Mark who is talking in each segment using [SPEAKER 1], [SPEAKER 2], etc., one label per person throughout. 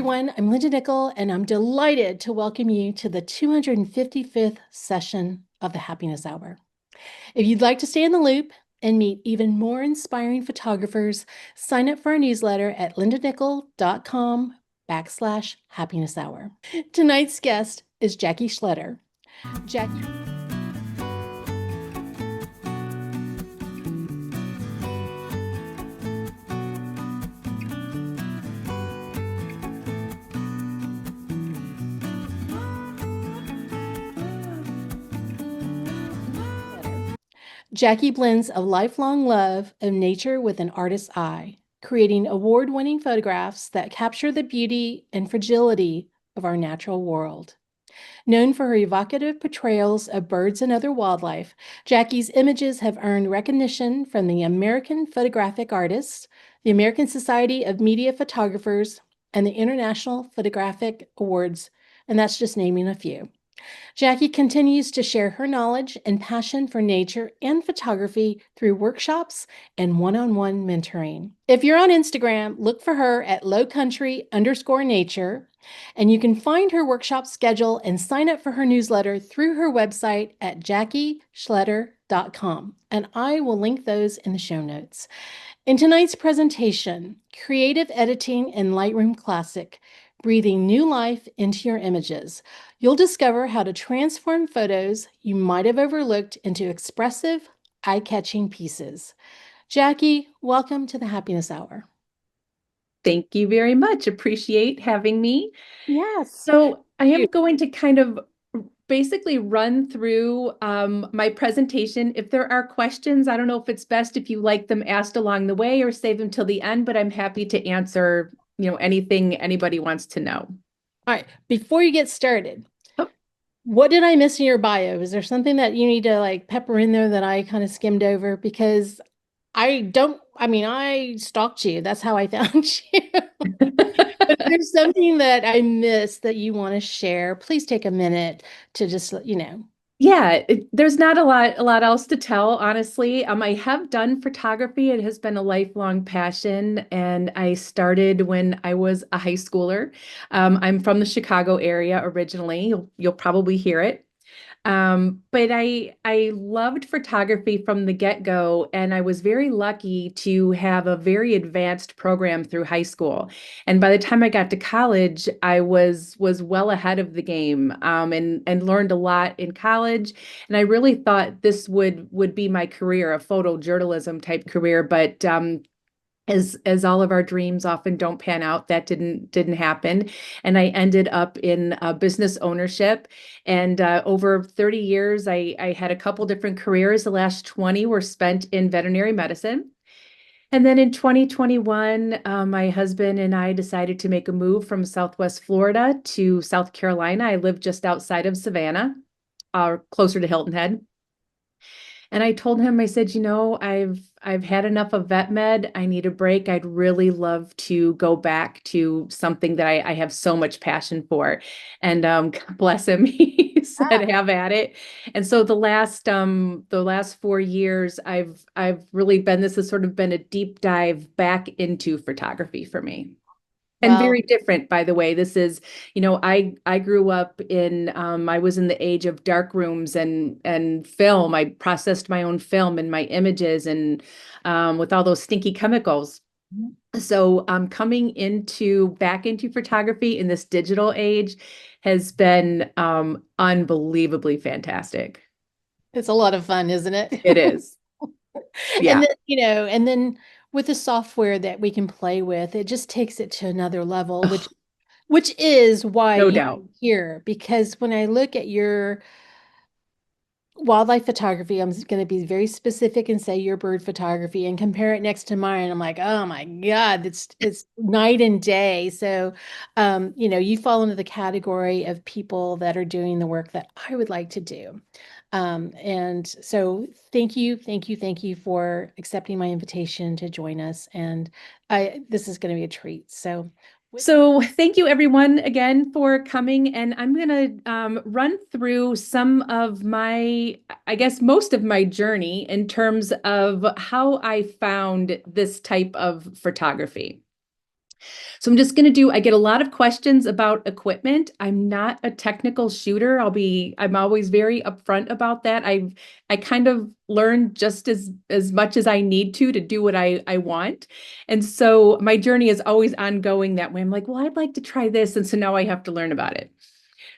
[SPEAKER 1] everyone. I'm Linda Nickel, and I'm delighted to welcome you to the 255th session of the Happiness Hour. If you'd like to stay in the loop and meet even more inspiring photographers, sign up for our newsletter at lindanickel.com/happiness hour. Tonight's guest is Jackie Schletter. Jackie. Jackie blends a lifelong love of nature with an artist's eye, creating award-winning photographs that capture the beauty and fragility of our natural world. Known for her evocative portrayals of birds and other wildlife, Jackie's images have earned recognition from the American Photographic Artists, the American Society of Media Photographers, and the International Photographic Awards, and that's just naming a few. Jackie continues to share her knowledge and passion for nature and photography through workshops and one-on-one mentoring. If you're on Instagram, look for her at lowcountry_nature, and you can find her workshop schedule and sign up for her newsletter through her website at jackieschletter.com, and I will link those in the show notes. In tonight's presentation, Creative Editing in Lightroom Classic, Breathing New Life into Your Images, you'll discover how to transform photos you might have overlooked into expressive, eye-catching pieces. Jackie, welcome to the Happiness Hour.
[SPEAKER 2] Thank you very much. Appreciate having me.
[SPEAKER 1] Yes.
[SPEAKER 2] So I am going to kind of basically run through my presentation. If there are questions, I don't know if it's best if you like them asked along the way or save them till the end, but I'm happy to answer, anything anybody wants to know.
[SPEAKER 1] All right. Before you get started,
[SPEAKER 2] Oh.
[SPEAKER 1] what did I miss in your bio? Is there something that you need to like pepper in there that I kind of skimmed over? Because I stalked you. That's how I found you. But if there's something that I missed that you want to share, please take a minute to just.
[SPEAKER 2] Yeah, there's not a lot else to tell, honestly. I have done photography. It has been a lifelong passion, and I started when I was a high schooler. I'm from the Chicago area originally. You'll probably hear it. But I loved photography from the get-go, and I was very lucky to have a very advanced program through high school. And by the time I got to college, I was well ahead of the game, and learned a lot in college. And I really thought this would be my career, a photojournalism type career, but as all of our dreams often don't pan out, that didn't happen, and I ended up in business ownership. And over 30 years, I had a couple different careers. The last 20 were spent in veterinary medicine. And then in 2021, my husband and I decided to make a move from Southwest Florida to South Carolina. I live just outside of Savannah, closer to Hilton Head. And I told him, I said, I've had enough of vet med. I need a break. I'd really love to go back to something that I have so much passion for. And God bless him, he said, have at it. And so the last 4 years, I've really been, this has sort of been a deep dive back into photography for me. And
[SPEAKER 1] Well,
[SPEAKER 2] very different, by the way. This is, I grew up in, I was in the age of dark rooms and film. I processed my own film and my images and with all those stinky chemicals. So coming back into photography in this digital age has been unbelievably fantastic.
[SPEAKER 1] it's a lot of fun, isn't it?
[SPEAKER 2] It is.
[SPEAKER 1] And
[SPEAKER 2] Yeah.
[SPEAKER 1] then with the software that we can play with, it just takes it to another level, which
[SPEAKER 2] Oh,
[SPEAKER 1] which is why
[SPEAKER 2] no
[SPEAKER 1] you're
[SPEAKER 2] doubt.
[SPEAKER 1] here. Because when I look at your wildlife photography, I'm going to be very specific and say your bird photography and compare it next to mine. I'm like, oh my God, it's night and day. So, you fall into the category of people that are doing the work that I would like to do. And so thank you, thank you, thank you for accepting my invitation to join us. And this is going to be a treat. So
[SPEAKER 2] So thank you everyone again for coming. And I'm going to run through some of I guess most of my journey in terms of how I found this type of photography. So I get a lot of questions about equipment. I'm not a technical shooter. I'm always very upfront about that. I kind of learn just as much as I need to do what I want. And so my journey is always ongoing that way. I'm like, well, I'd like to try this. And so now I have to learn about it.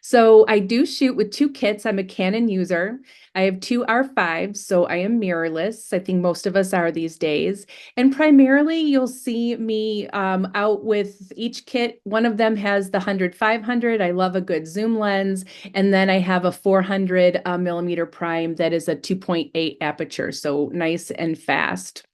[SPEAKER 2] So I do shoot with two kits. I'm a Canon user. I have two R5s, so I am mirrorless. I think most of us are these days. And primarily, you'll see me out with each kit. One of them has the 100-500. I love a good zoom lens. And then I have a 400 millimeter prime that is a 2.8 aperture, so nice and fast.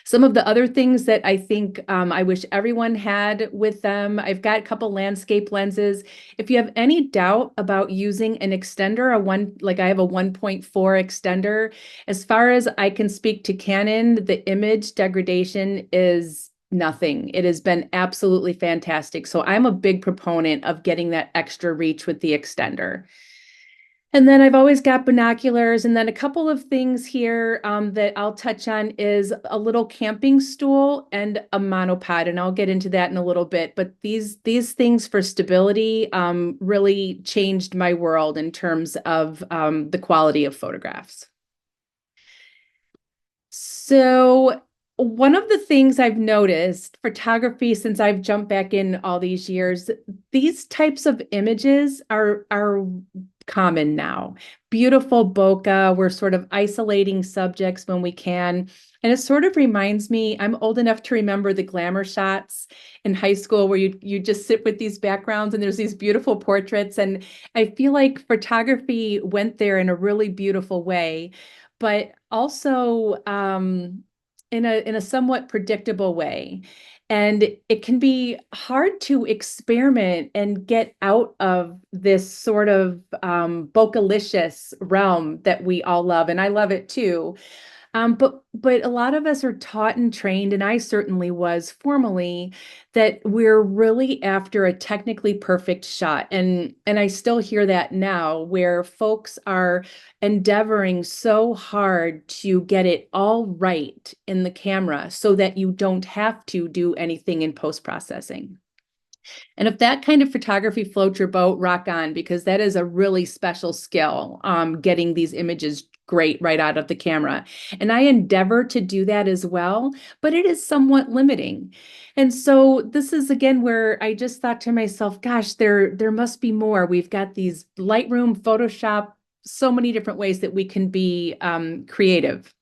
[SPEAKER 2] Some of the other things that I think I wish everyone had with them, I've got a couple landscape lenses. If you have any doubt about using an extender, like I have a 1.4 extender, as far as I can speak to Canon, the image degradation is nothing. It has been absolutely fantastic. So I'm a big proponent of getting that extra reach with the extender. And then I've always got binoculars. And then a couple of things here that I'll touch on is a little camping stool and a monopod. And I'll get into that in a little bit. But these things for stability really changed my world in terms of the quality of photographs. So one of the things I've noticed, photography, since I've jumped back in all these years, these types of images are common now. Beautiful bokeh, we're sort of isolating subjects when we can. And it sort of reminds me, I'm old enough to remember the glamour shots in high school where you just sit with these backgrounds and there's these beautiful portraits. And I feel like photography went there in a really beautiful way, but also in a somewhat predictable way. And it can be hard to experiment and get out of this sort of bocalicious realm that we all love. And I love it too. But a lot of us are taught and trained, and I certainly was formally, that we're really after a technically perfect shot. And I still hear that now, where folks are endeavoring so hard to get it all right in the camera so that you don't have to do anything in post-processing. And if that kind of photography floats your boat, rock on, because that is a really special skill, getting these images great right out of the camera. And I endeavor to do that as well, but it is somewhat limiting. And so this is again where I just thought to myself, gosh, there must be more. We've got these Lightroom, Photoshop, so many different ways that we can be creative.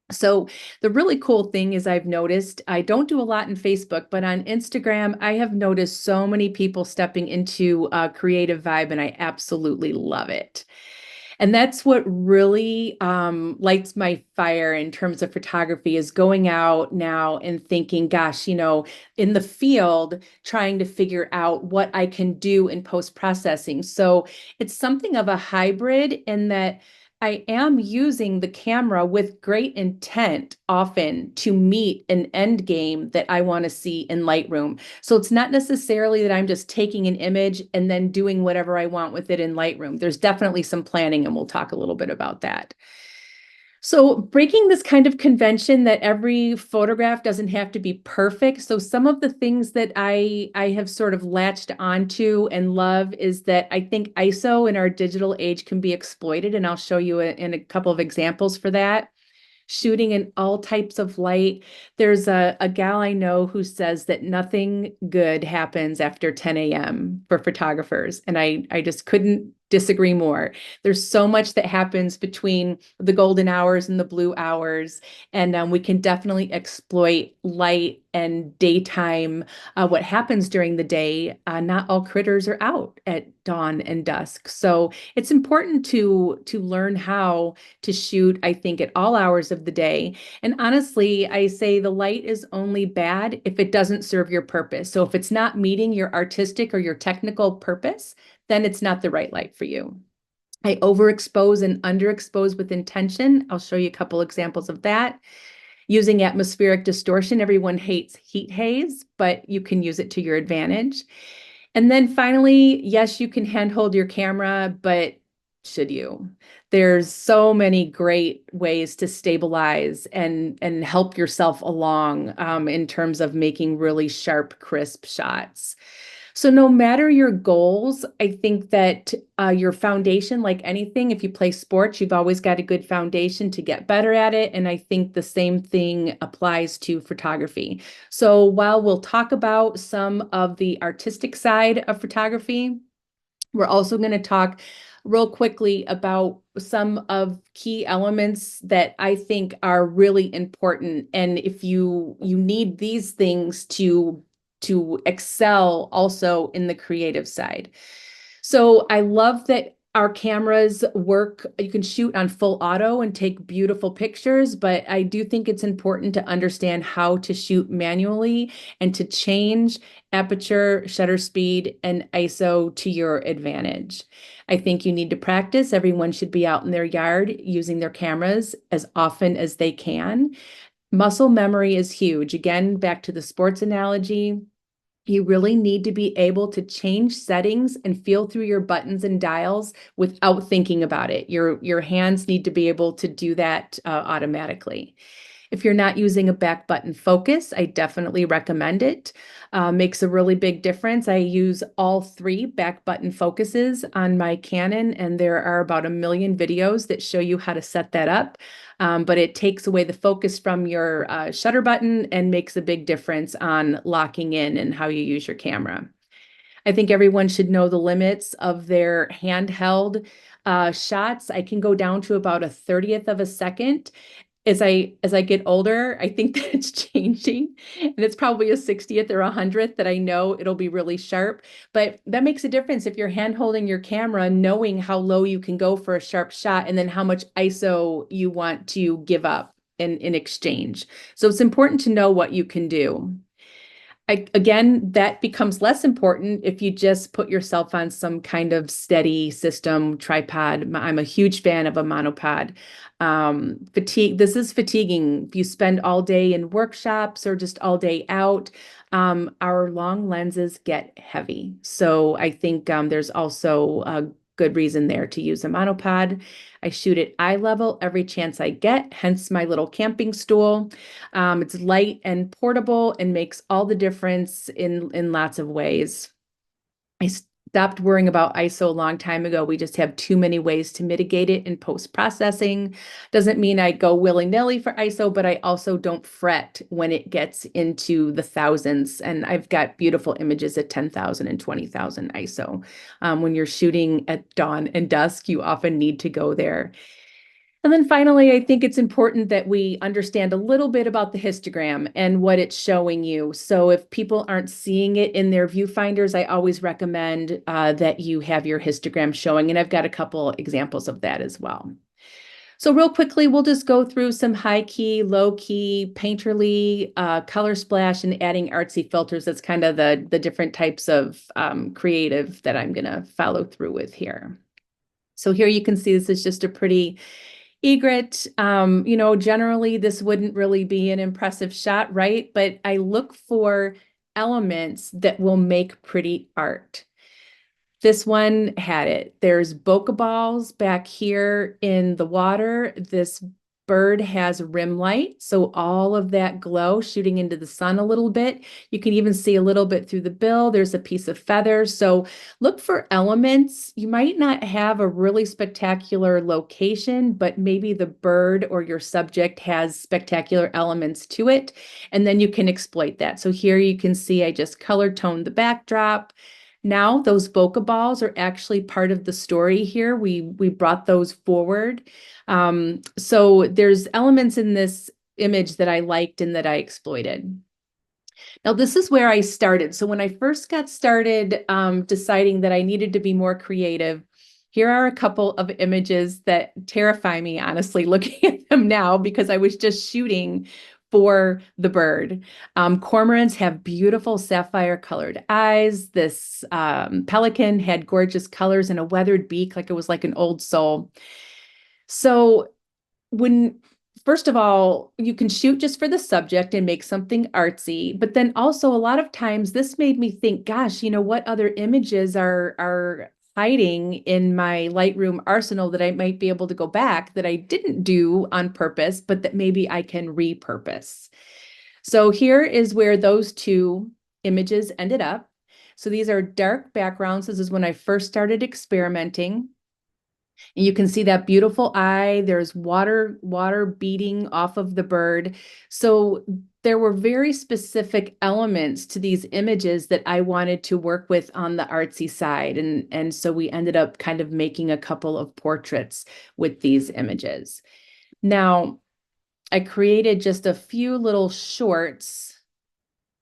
[SPEAKER 2] So the really cool thing is I've noticed, I don't do a lot in Facebook, but on Instagram, I have noticed so many people stepping into a creative vibe, and I absolutely love it. And that's what really lights my fire in terms of photography, is going out now and thinking, gosh, in the field, trying to figure out what I can do in post-processing. So it's something of a hybrid in that I am using the camera with great intent often to meet an end game that I want to see in Lightroom. So it's not necessarily that I'm just taking an image and then doing whatever I want with it in Lightroom. There's definitely some planning, and we'll talk a little bit about that. So breaking this kind of convention that every photograph doesn't have to be perfect. So some of the things that I have sort of latched onto and love is that I think ISO in our digital age can be exploited, and I'll show you in a couple of examples for that. Shooting in all types of light. There's a gal I know who says that nothing good happens after 10 a.m. for photographers. And I just couldn't disagree more. There's so much that happens between the golden hours and the blue hours. And we can definitely exploit light and daytime, what happens during the day. Not all critters are out at dawn and dusk. So it's important to learn how to shoot, I think, at all hours of the day. And honestly, I say the light is only bad if it doesn't serve your purpose. So if it's not meeting your artistic or your technical purpose, then it's not the right light for you. I overexpose and underexpose with intention. I'll show you a couple examples of that. Using atmospheric distortion, everyone hates heat haze, but you can use it to your advantage. And then finally, yes, you can handhold your camera, but should you? There's so many great ways to stabilize and help yourself along in terms of making really sharp, crisp shots. So no matter your goals, I think that your foundation, like anything, if you play sports, you've always got a good foundation to get better at it. And I think the same thing applies to photography. So while we'll talk about some of the artistic side of photography, we're also going to talk real quickly about some of key elements that I think are really important. And if you need these things to excel also in the creative side. So I love that our cameras work. You can shoot on full auto and take beautiful pictures, but I do think it's important to understand how to shoot manually and to change aperture, shutter speed, and ISO to your advantage. I think you need to practice. Everyone should be out in their yard using their cameras as often as they can. Muscle memory is huge. Again, back to the sports analogy. You really need to be able to change settings and feel through your buttons and dials without thinking about it. Your hands need to be able to do that automatically. If you're not using a back button focus, I definitely recommend it. Makes a really big difference. I use all three back button focuses on my Canon, and there are about 1 million videos that show you how to set that up. But it takes away the focus from your shutter button and makes a big difference on locking in and how you use your camera. I think everyone should know the limits of their handheld shots. I can go down to about a 30th of a second. As I get older, I think that it's changing, and it's probably a 60th or 100th that I know it'll be really sharp. But that makes a difference if you're hand holding your camera, knowing how low you can go for a sharp shot, and then how much ISO you want to give up in exchange. So it's important to know what you can do. Again, that becomes less important if you just put yourself on some kind of steady system tripod. I'm a huge fan of a monopod. This is fatiguing. If you spend all day in workshops or just all day out, our long lenses get heavy. So I think there's also a good reason there to use a monopod. I shoot at eye level every chance I get, hence my little camping stool. It's light and portable and makes all the difference in lots of ways. I stopped worrying about ISO a long time ago. We just have too many ways to mitigate it in post-processing. Doesn't mean I go willy-nilly for ISO, but I also don't fret when it gets into the thousands. And I've got beautiful images at 10,000 and 20,000 ISO. When you're shooting at dawn and dusk, you often need to go there. And then finally, I think it's important that we understand a little bit about the histogram and what it's showing you. So if people aren't seeing it in their viewfinders, I always recommend that you have your histogram showing. And I've got a couple examples of that as well. So real quickly, we'll just go through some high key, low key, painterly, color splash, and adding artsy filters. That's kind of the different types of creative that I'm going to follow through with here. So here you can see this is just a pretty egret. Generally this wouldn't really be an impressive shot, right? But I look for elements that will make pretty art. This one had it. There's bokeh balls back here in the water. This bird has rim light, so all of that glow shooting into the sun a little bit. You can even see a little bit through the bill. There's a piece of feather. So look for elements. You might not have a really spectacular location, but maybe the bird or your subject has spectacular elements to it, and then you can exploit that. So here you can see I just color toned the backdrop. Now those bokeh balls are actually part of the story here. We brought those forward. So there's elements in this image that I liked and that I exploited. Now this is where I started. So when I first got started deciding that I needed to be more creative, here are a couple of images that terrify me, honestly, looking at them now, because I was just shooting for the bird. Cormorants have beautiful sapphire colored eyes. This pelican had gorgeous colors and a weathered beak, like it was like an old soul. So first of all, you can shoot just for the subject and make something artsy, but then also a lot of times this made me think, gosh, what other images are hiding in my Lightroom arsenal that I might be able to go back that I didn't do on purpose, but that maybe I can repurpose. So here is where those two images ended up. So these are dark backgrounds. This is when I first started experimenting. And you can see that beautiful eye. There's water beating off of the bird. So there were very specific elements to these images that I wanted to work with on the artsy side. And so we ended up kind of making a couple of portraits with these images. Now, I created just a few little shorts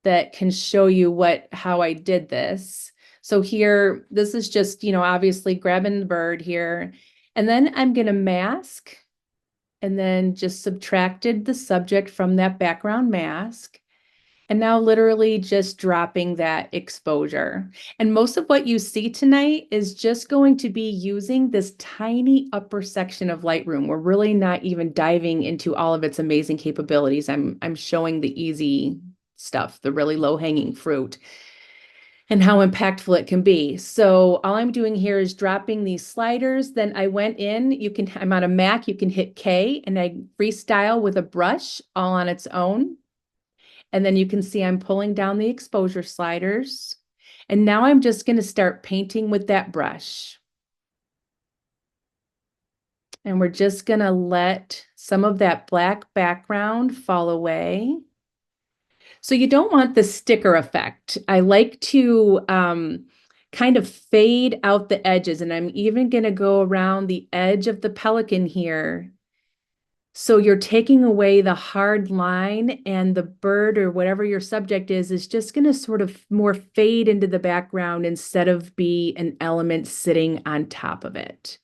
[SPEAKER 2] that can show you how I did this. So here, this is just, obviously grabbing the bird here. And then I'm going to mask and then just subtracted the subject from that background mask. And now literally just dropping that exposure. And most of what you see tonight is just going to be using this tiny upper section of Lightroom. We're really not even diving into all of its amazing capabilities. I'm showing the easy stuff, the really low-hanging fruit, and how impactful it can be. So all I'm doing here is dropping these sliders. Then I went in, I'm on a Mac, you can hit K, and I freestyle with a brush all on its own. And then you can see I'm pulling down the exposure sliders. And now I'm just going to start painting with that brush. And we're just going to let some of that black background fall away. So you don't want the sticker effect. I like to kind of fade out the edges. And I'm even going to go around the edge of the pelican here. So you're taking away the hard line, and the bird or whatever your subject is just going to sort of more fade into the background instead of be an element sitting on top of it.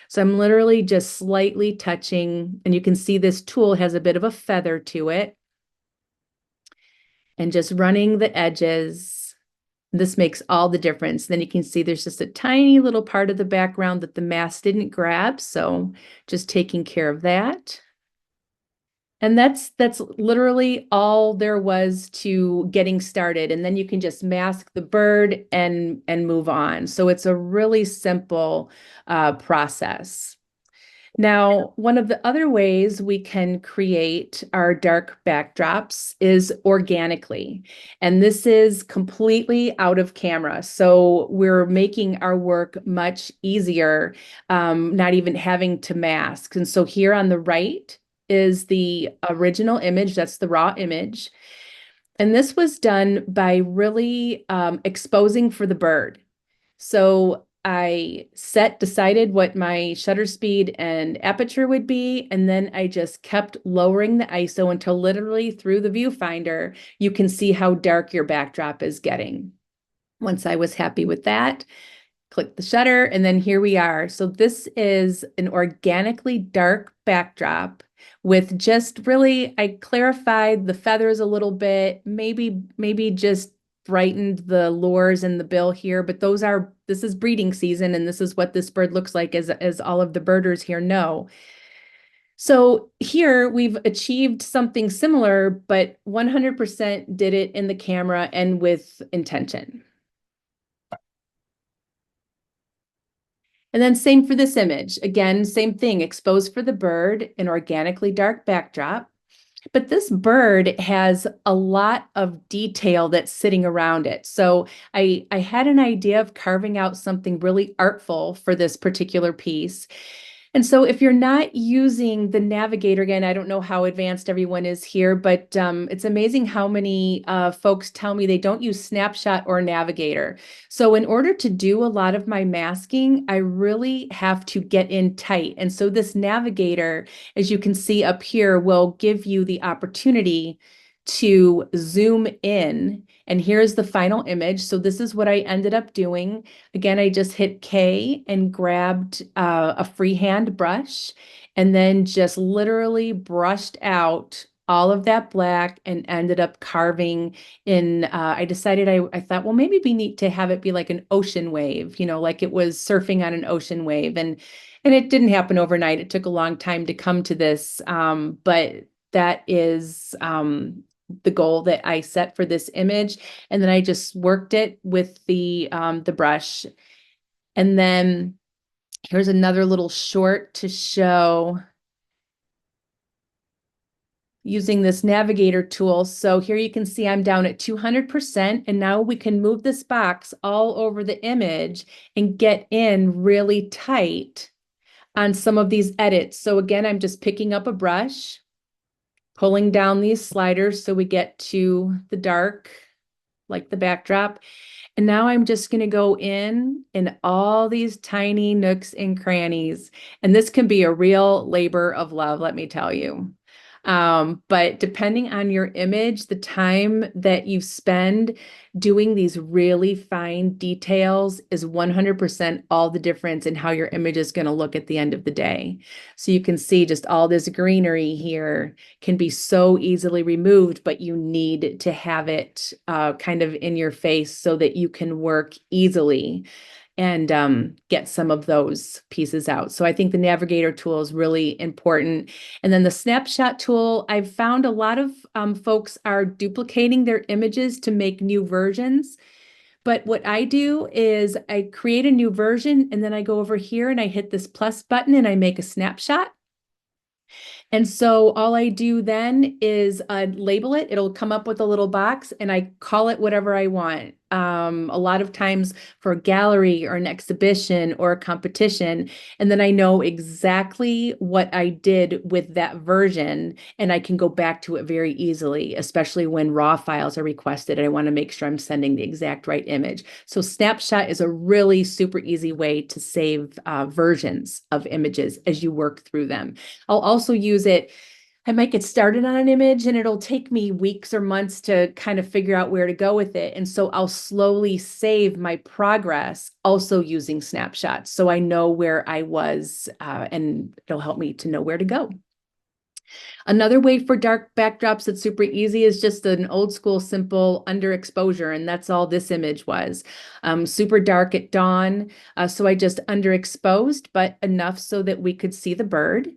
[SPEAKER 2] So I'm literally just slightly touching, and you can see this tool has a bit of a feather to it, and just running the edges. This makes all the difference. Then you can see there's just a tiny little part of the background that the mask didn't grab. So just taking care of that. And that's literally all there was to getting started. And then you can just mask the bird and move on. So it's a really simple process. Now, one of the other ways we can create our dark backdrops is organically. And this is completely out of camera. So we're making our work much easier, not even having to mask. And so here on the right is the original image. That's the raw image. And this was done by really exposing for the bird. So I decided what my shutter speed and aperture would be, and then I just kept lowering the ISO until literally through the viewfinder, you can see how dark your backdrop is getting. Once I was happy with that, click the shutter, and then here we are. So this is an organically dark backdrop with just really, I clarified the feathers a little bit, maybe just brightened the lures and the bill here, but this is breeding season, and this is what this bird looks like, as all of the birders here know. So here we've achieved something similar, but 100% did it in the camera and with intention. And then same for this image. Again, same thing, exposed for the bird, an organically dark backdrop. But this bird has a lot of detail that's sitting around it. So I had an idea of carving out something really artful for this particular piece. And so if you're not using the navigator, again, I don't know how advanced everyone is here, but it's amazing how many folks tell me they don't use Snapshot or Navigator. So in order to do a lot of my masking, I really have to get in tight. And so this navigator, as you can see up here, will give you the opportunity to zoom in. And here's the final image. So this is what I ended up doing. Again, I just hit K and grabbed a freehand brush, and then just literally brushed out all of that black and ended up carving in. I decided I thought, well, maybe it'd be neat to have it be like an ocean wave, like it was surfing on an ocean wave. And it didn't happen overnight. It took a long time to come to this. But that is the goal that I set for this image. And then I just worked it with the brush. And then here's another little short to show using this navigator tool. So here you can see I'm down at 200%, and now we can move this box all over the image and get in really tight on some of these edits. So again, I'm just picking up a brush, pulling down these sliders so we get to the dark, like the backdrop. And now I'm just going to go in all these tiny nooks and crannies. And this can be a real labor of love, let me tell you. But depending on your image, the time that you spend doing these really fine details is 100% all the difference in how your image is going to look at the end of the day. So you can see just all this greenery here can be so easily removed, but you need to have it kind of in your face so that you can work easily and get some of those pieces out. So I think the navigator tool is really important. And then the snapshot tool, I've found a lot of folks are duplicating their images to make new versions. But what I do is I create a new version and then I go over here and I hit this plus button and I make a snapshot. And so all I do then is label it. It'll come up with a little box and I call it whatever I want. A lot of times for a gallery or an exhibition or a competition. And then I know exactly what I did with that version and I can go back to it very easily, especially when raw files are requested. And I want to make sure I'm sending the exact right image. So Snapshot is a really super easy way to save versions of images as you work through them. I'll also use it. I might get started on an image and it'll take me weeks or months to kind of figure out where to go with it. And so I'll slowly save my progress also using snapshots. So I know where I was and it'll help me to know where to go. Another way for dark backdrops that's super easy is just an old school, simple underexposure. And that's all this image was. Super dark at dawn. So I just underexposed, but enough so that we could see the bird.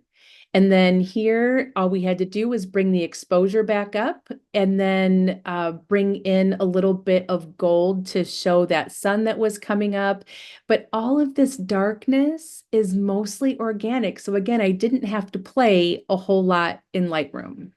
[SPEAKER 2] And then here, all we had to do was bring the exposure back up and then bring in a little bit of gold to show that sun that was coming up. But all of this darkness is mostly organic. So again, I didn't have to play a whole lot in Lightroom.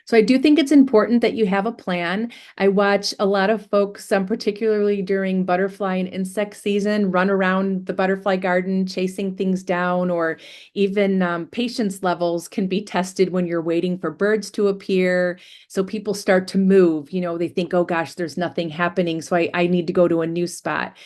[SPEAKER 2] So I do think it's important that you have a plan. I watch a lot of folks, particularly during butterfly and insect season, run around the butterfly garden chasing things down, or even patience levels can be tested when you're waiting for birds to appear. So people start to move, they think, oh gosh, there's nothing happening. So I need to go to a new spot.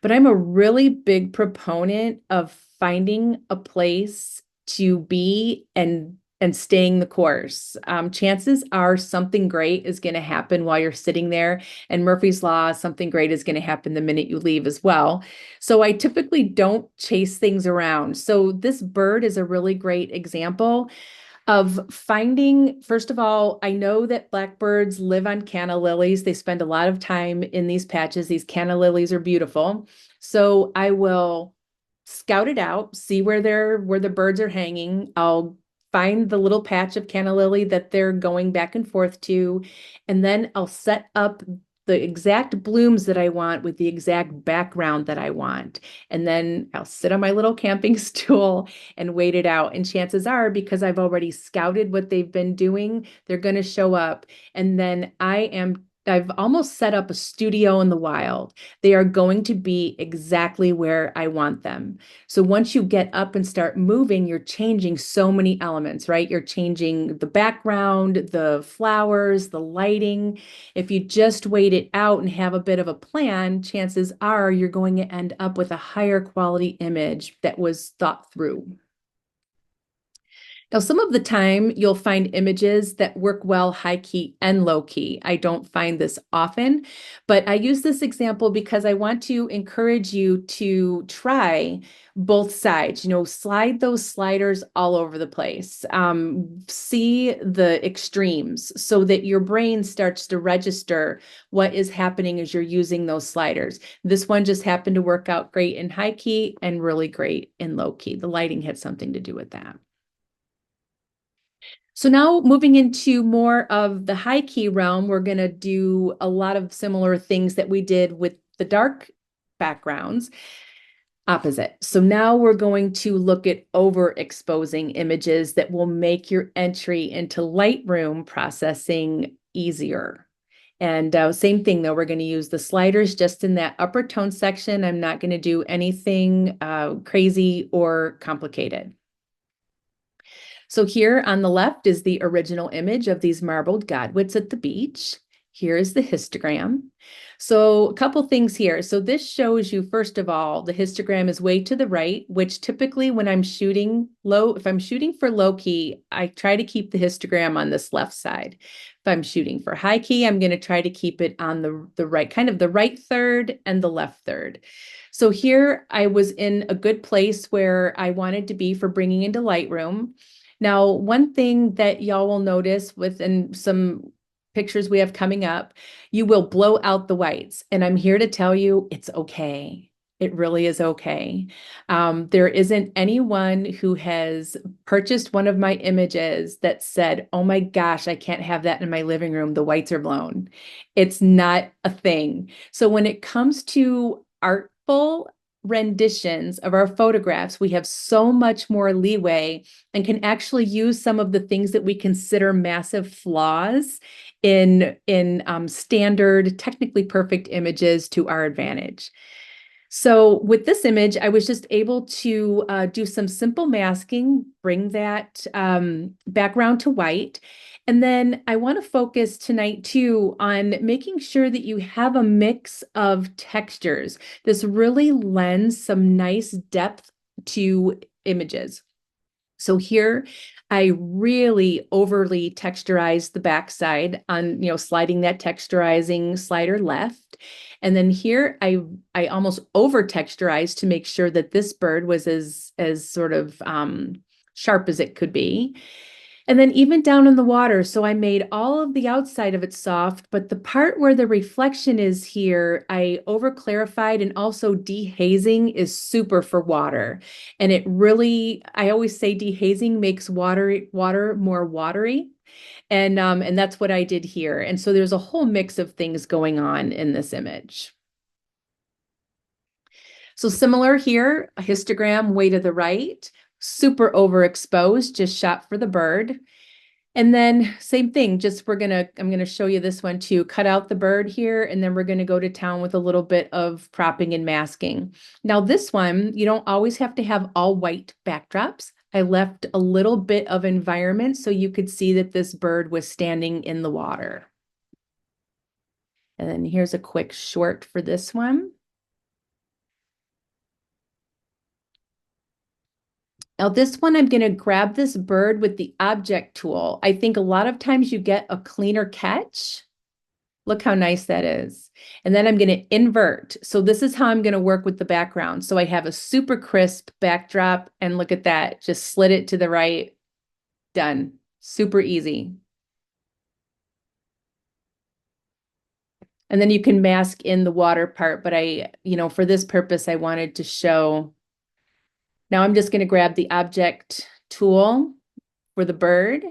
[SPEAKER 2] But I'm a really big proponent of finding a place to be and staying the course. Chances are something great is going to happen while you're sitting there. And Murphy's Law, something great is going to happen the minute you leave as well. So I typically don't chase things around. So this bird is a really great example of finding, first of all, I know that blackbirds live on canna lilies. They spend a lot of time in these patches. These canna lilies are beautiful. So I will scout it out, see where the birds are hanging. I'll find the little patch of canna lily that they're going back and forth to, and then I'll set up the exact blooms that I want with the exact background that I want. And then I'll sit on my little camping stool and wait it out. And chances are, because I've already scouted what they've been doing, they're going to show up. And then I've almost set up a studio in the wild. They are going to be exactly where I want them. So once you get up and start moving, you're changing so many elements, right? You're changing the background, the flowers, the lighting. If you just wait it out and have a bit of a plan, chances are you're going to end up with a higher quality image that was thought through. Now, some of the time you'll find images that work well high key and low key. I don't find this often, but I use this example because I want to encourage you to try both sides, slide those sliders all over the place. See the extremes so that your brain starts to register what is happening as you're using those sliders. This one just happened to work out great in high key and really great in low key. The lighting had something to do with that. So now moving into more of the high key realm, we're going to do a lot of similar things that we did with the dark backgrounds opposite. So now we're going to look at overexposing images that will make your entry into Lightroom processing easier. And same thing though, we're going to use the sliders just in that upper tone section. I'm not going to do anything crazy or complicated. So here on the left is the original image of these marbled godwits at the beach. Here is the histogram. So a couple things here. So this shows you, first of all, the histogram is way to the right, which typically when I'm shooting low, if I'm shooting for low key, I try to keep the histogram on this left side. If I'm shooting for high key, I'm going to try to keep it on the right, kind of the right third and the left third. So here I was in a good place where I wanted to be for bringing into Lightroom. Now, one thing that y'all will notice within some pictures we have coming up, you will blow out the whites. And I'm here to tell you it's okay. It really is okay. There isn't anyone who has purchased one of my images that said, oh my gosh, I can't have that in my living room. The whites are blown. It's not a thing. So when it comes to artful renditions of our photographs, we have so much more leeway and can actually use some of the things that we consider massive flaws in standard, technically perfect images to our advantage. So with this image, I was just able to do some simple masking, bring that background to white. And then I want to focus tonight too on making sure that you have a mix of textures. This really lends some nice depth to images. So here I really overly texturized the backside on, sliding that texturizing slider left. And then here I almost over texturized to make sure that this bird was as sort of sharp as it could be. And then even down in the water, so I made all of the outside of it soft, but the part where the reflection is here, I over clarified, and also dehazing is super for water. And it really, I always say dehazing makes water more watery. And that's what I did here. And so there's a whole mix of things going on in this image. So similar here, a histogram way to the right, super overexposed, just shot for the bird. And then same thing, just I'm gonna show you this one too. Cut out the bird here, and then we're gonna go to town with a little bit of cropping and masking. Now this one, you don't always have to have all white backdrops. I left a little bit of environment so you could see that this bird was standing in the water. And then here's a quick short for this one. Now this one, I'm going to grab this bird with the object tool. I think a lot of times you get a cleaner catch. Look how nice that is. And then I'm going to invert. So this is how I'm going to work with the background. So I have a super crisp backdrop, and look at that. Just slid it to the right. Done. Super easy. And then you can mask in the water part, but for this purpose, I wanted to show. Now I'm just going to grab the object tool for the bird.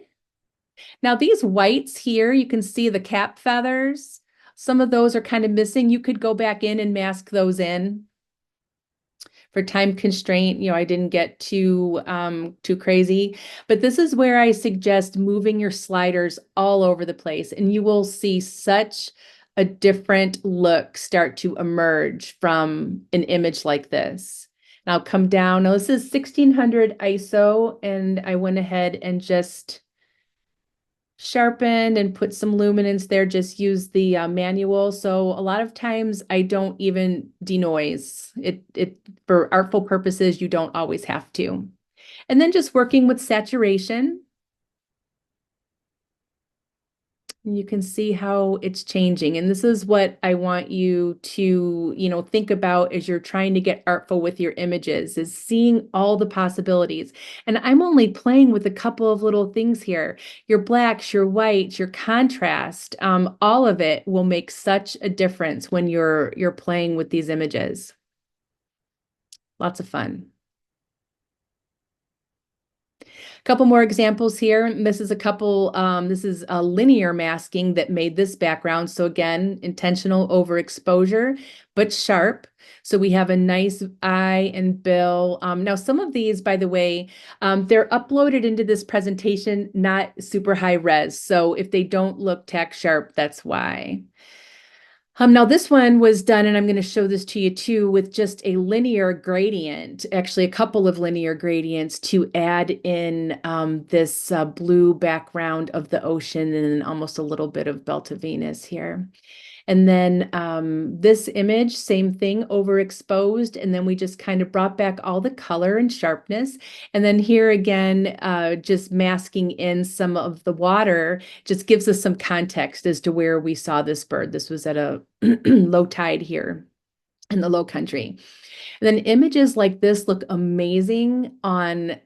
[SPEAKER 2] Now these whites here, you can see the cap feathers. Some of those are kind of missing. You could go back in and mask those in. For time constraint, I didn't get too crazy, but this is where I suggest moving your sliders all over the place, and you will see such a different look start to emerge from an image like this. And I'll come down. Now this is 1600 ISO, and I went ahead and just sharpened and put some luminance there, just use the manual. So a lot of times I don't even denoise it for artful purposes. You don't always have to. And then just working with saturation. You can see how it's changing. And this is what I want you to, think about as you're trying to get artful with your images, is seeing all the possibilities. And I'm only playing with a couple of little things here. Your blacks, your whites, your contrast, all of it will make such a difference when you're playing with these images. Lots of fun. Couple more examples here. This is a linear masking that made this background. So again, intentional overexposure, but sharp. So we have a nice eye and bill. Now, some of these, by the way, they're uploaded into this presentation, not super high res. So if they don't look tack sharp, that's why. Now this one was done, and I'm going to show this to you too, with just a linear gradient, actually a couple of linear gradients to add in this blue background of the ocean and almost a little bit of Belt of Venus here. And then this image, same thing, overexposed. And then we just kind of brought back all the color and sharpness. And then here again, just masking in some of the water just gives us some context as to where we saw this bird. This was at a low tide here in the low country. And then images like this look amazing on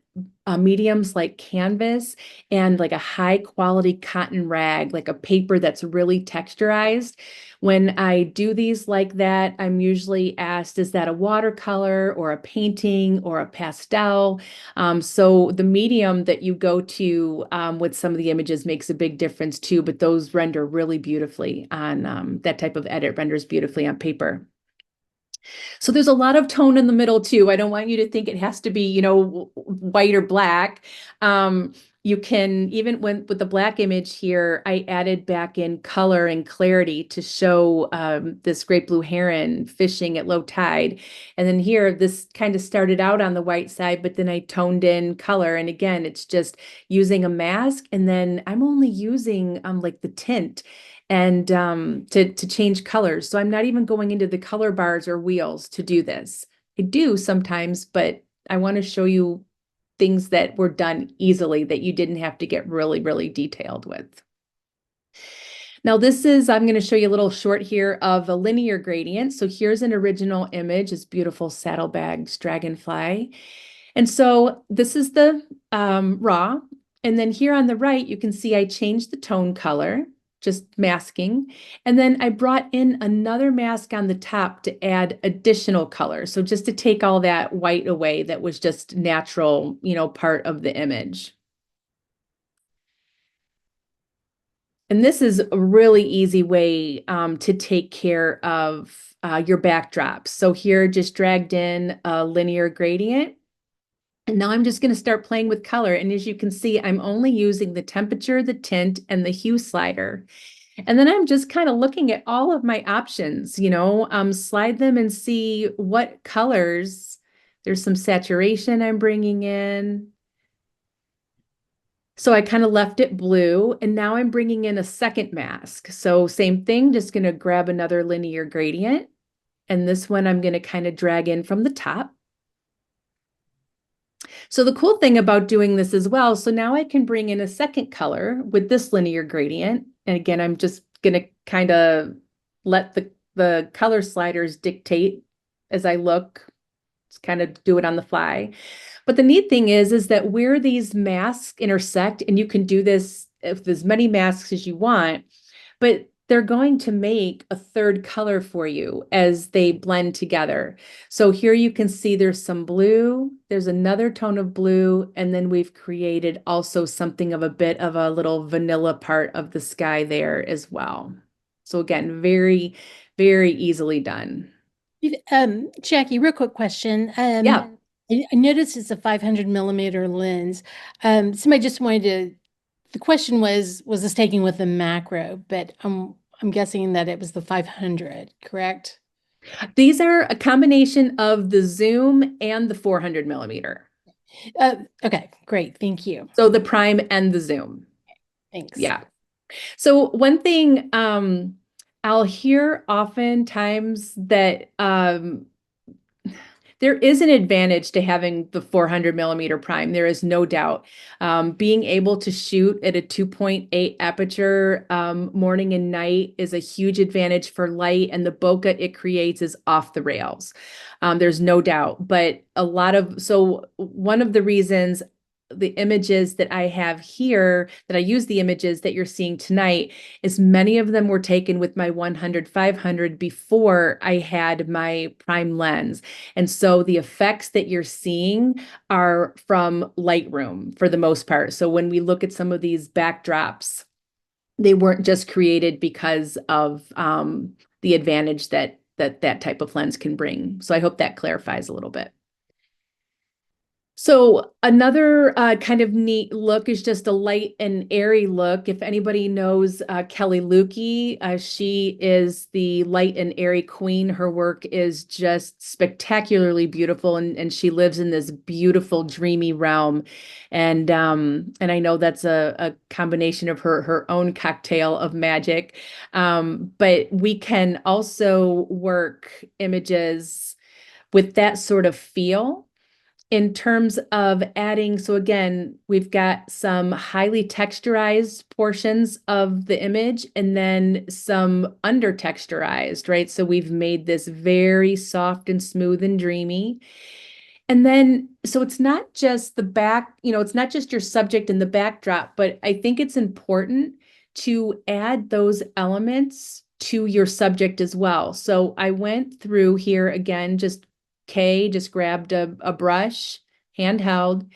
[SPEAKER 2] mediums like canvas and like a high quality cotton rag, like a paper that's really texturized. When I do these like that, I'm usually asked, is that a watercolor or a painting or a pastel? So the medium that you go to with some of the images makes a big difference too, but those render really beautifully on that type of edit renders beautifully on paper. So there's a lot of tone in the middle too. I don't want you to think it has to be, white or black. You can, even with the black image here, I added back in color and clarity to show this great blue heron fishing at low tide. And then here, this kind of started out on the white side, but then I toned in color. And again, it's just using a mask. And then I'm only using like the tint and to change colors. So I'm not even going into the color bars or wheels to do this. I do sometimes, but I want to show you things that were done easily that you didn't have to get really, really detailed with. Now I'm going to show you a little short here of a linear gradient. So here's an original image, this beautiful saddlebags dragonfly. And so this is the raw. And then here on the right, you can see I changed the tone color, just masking. And then I brought in another mask on the top to add additional color. So just to take all that white away that was just natural, part of the image. And this is a really easy way to take care of your backdrops. So here, just dragged in a linear gradient. And now I'm just going to start playing with color. And as you can see, I'm only using the temperature, the tint, and the hue slider. And then I'm just kind of looking at all of my options, slide them and see what colors. There's some saturation I'm bringing in. So I kind of left it blue, and now I'm bringing in a second mask. So same thing, just going to grab another linear gradient. And this one I'm going to kind of drag in from the top. So the cool thing about doing this as well, so now I can bring in a second color with this linear gradient. And again, I'm just going to kind of let the color sliders dictate as I look, just kind of do it on the fly. But the neat thing is that where these masks intersect, and you can do this with as many masks as you want, but they're going to make a third color for you as they blend together. So here you can see there's some blue, there's another tone of blue, and then we've created also something of a bit of a little vanilla part of the sky there as well. So again, very, very easily done.
[SPEAKER 1] Jackie, real quick question.
[SPEAKER 2] Yeah.
[SPEAKER 1] I noticed it's a 500 millimeter lens. Somebody just wanted to, the question was this taken with a macro, but I'm guessing that it was the 500, correct?
[SPEAKER 2] These are a combination of the zoom and the 400 millimeter.
[SPEAKER 1] Okay, great. Thank you.
[SPEAKER 2] So the prime and the zoom.
[SPEAKER 1] Thanks.
[SPEAKER 2] Yeah. So one thing I'll hear oftentimes that there is an advantage to having the 400 millimeter prime. There is no doubt. Being able to shoot at a 2.8 aperture morning and night is a huge advantage for light, and the bokeh it creates is off the rails. There's no doubt. But so one of the reasons the images that I have here, that I use the images that you're seeing tonight, is many of them were taken with my 100-500 before I had my prime lens. And so the effects that you're seeing are from Lightroom for the most part. So when we look at some of these backdrops, they weren't just created because of the advantage that type of lens can bring. So I hope that clarifies a little bit. So another kind of neat look is just a light and airy look. If anybody knows Kelly Lukey, she is the light and airy queen. Her work is just spectacularly beautiful, and she lives in this beautiful, dreamy realm. And I know that's a combination of her own cocktail of magic. But we can also work images with that sort of feel in terms of adding. So again, we've got some highly texturized portions of the image and then some under texturized, right? So we've made this very soft and smooth and dreamy. And then, so it's not just the back, it's not just your subject and the backdrop, but I think it's important to add those elements to your subject as well. So I went through here again, just grabbed a brush, handheld,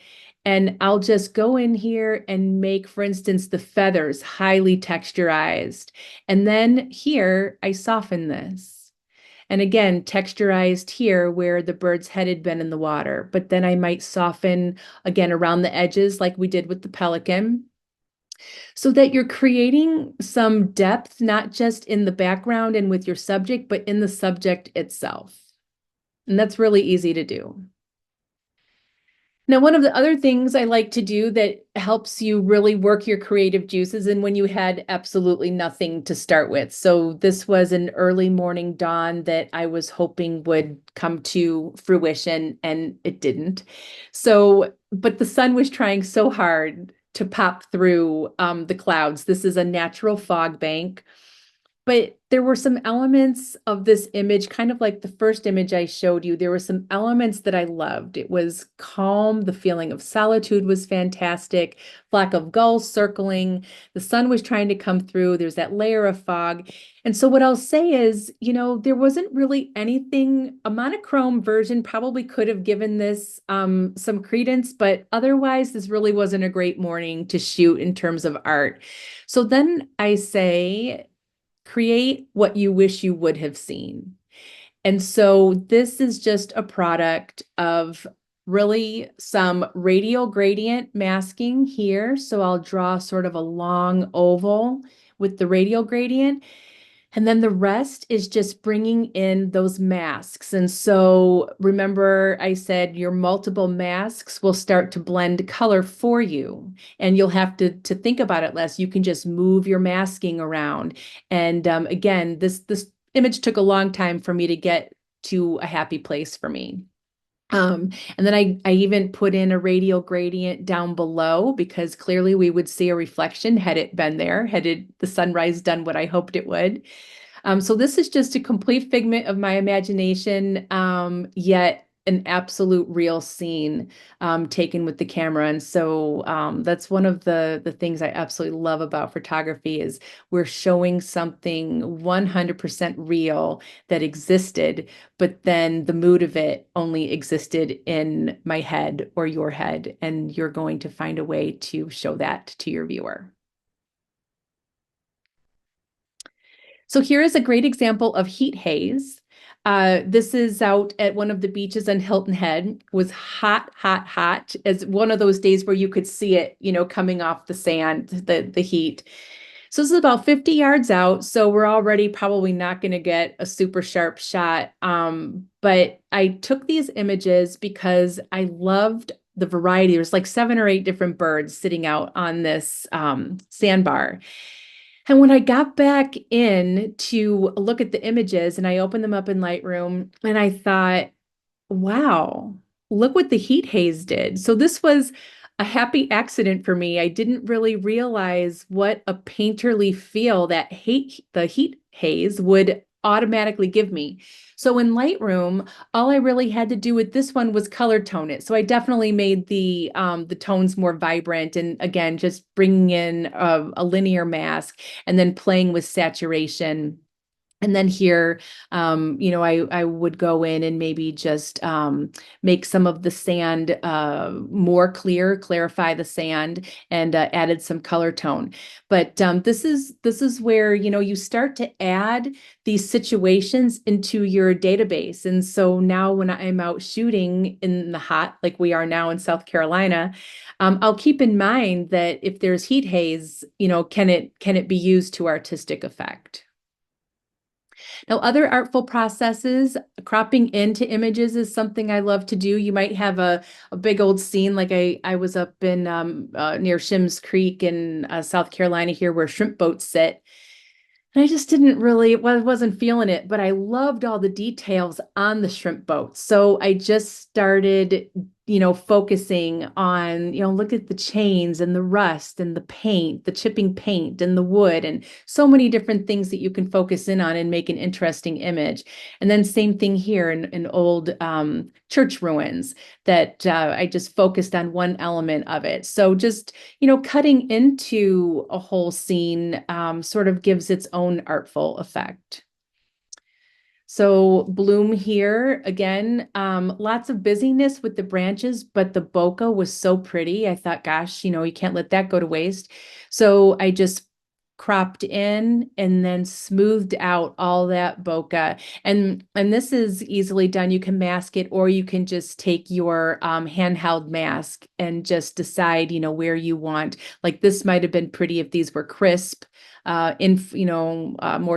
[SPEAKER 2] and I'll just go in here and make, for instance, the feathers highly texturized. And then here, I soften this. And again, texturized here where the bird's head had been in the water. But then I might soften again around the edges like we did with the pelican, so that you're creating some depth, not just in the background and with your subject, but in the subject itself. And that's really easy to do. Now, one of the other things I like to do that helps you really work your creative juices, and when you had absolutely nothing to start with. So this was an early morning dawn that I was hoping would come to fruition, and it didn't. So, but the sun was trying so hard to pop through the clouds. This is a natural fog bank. But there were some elements of this image, kind of like the first image I showed you. There were some elements that I loved. It was calm. The feeling of solitude was fantastic. Flock of gulls circling. The sun was trying to come through. There's that layer of fog. And so what I'll say is, there wasn't really anything. A monochrome version probably could have given this some credence, but otherwise, this really wasn't a great morning to shoot in terms of art. So then I say, create what you wish you would have seen. And so this is just a product of really some radial gradient masking here. So I'll draw sort of a long oval with the radial gradient. And then the rest is just bringing in those masks. And so remember, I said your multiple masks will start to blend color for you. And you'll have to think about it less. You can just move your masking around. And again, this image took a long time for me to get to a happy place for me. And then I even put in a radial gradient down below because clearly we would see a reflection had it been there, had the sunrise done what I hoped it would. So this is just a complete figment of my imagination, yet an absolute real scene taken with the camera. And so that's one of the things I absolutely love about photography is we're showing something 100% real that existed, but then the mood of it only existed in my head or your head, and you're going to find a way to show that to your viewer. So here is a great example of heat haze. This is out at one of the beaches on Hilton Head. It was hot, hot, hot, as one of those days where you could see it, coming off the sand, the heat. So this is about 50 yards out. So we're already probably not going to get a super sharp shot. But I took these images because I loved the variety. There's like 7 or 8 different birds sitting out on this sandbar. And when I got back in to look at the images and I opened them up in Lightroom and I thought, wow, look what the heat haze did. So this was a happy accident for me. I didn't really realize what a painterly feel the heat haze would automatically give me. So in Lightroom, all I really had to do with this one was color tone it. So I definitely made the tones more vibrant, and again, just bringing in a linear mask and then playing with saturation. And then here, I would go in and maybe just make some of the sand more clear, clarify the sand, and added some color tone. But this is where you start to add these situations into your database. And so now when I'm out shooting in the hot, like we are now in South Carolina, I'll keep in mind that if there's heat haze, can it be used to artistic effect? Now, other artful processes, cropping into images is something I love to do. You might have a big old scene, like I was up in near Shims Creek in South Carolina here where shrimp boats sit. And I just didn't really, well, wasn't feeling it, but I loved all the details on the shrimp boat. So I just started, focusing on, look at the chains and the rust and the paint, the chipping paint and the wood, and so many different things that you can focus in on and make an interesting image. And then same thing here in old church ruins that I just focused on one element of it. So just cutting into a whole scene sort of gives its own artful effect. So bloom here again, lots of busyness with the branches, but the bokeh was so pretty. I thought, gosh, you can't let that go to waste. So I just cropped in and then smoothed out all that bokeh. And this is easily done. You can mask it, or you can just take your handheld mask and just decide, where you want. Like this might have been pretty if these were crisp more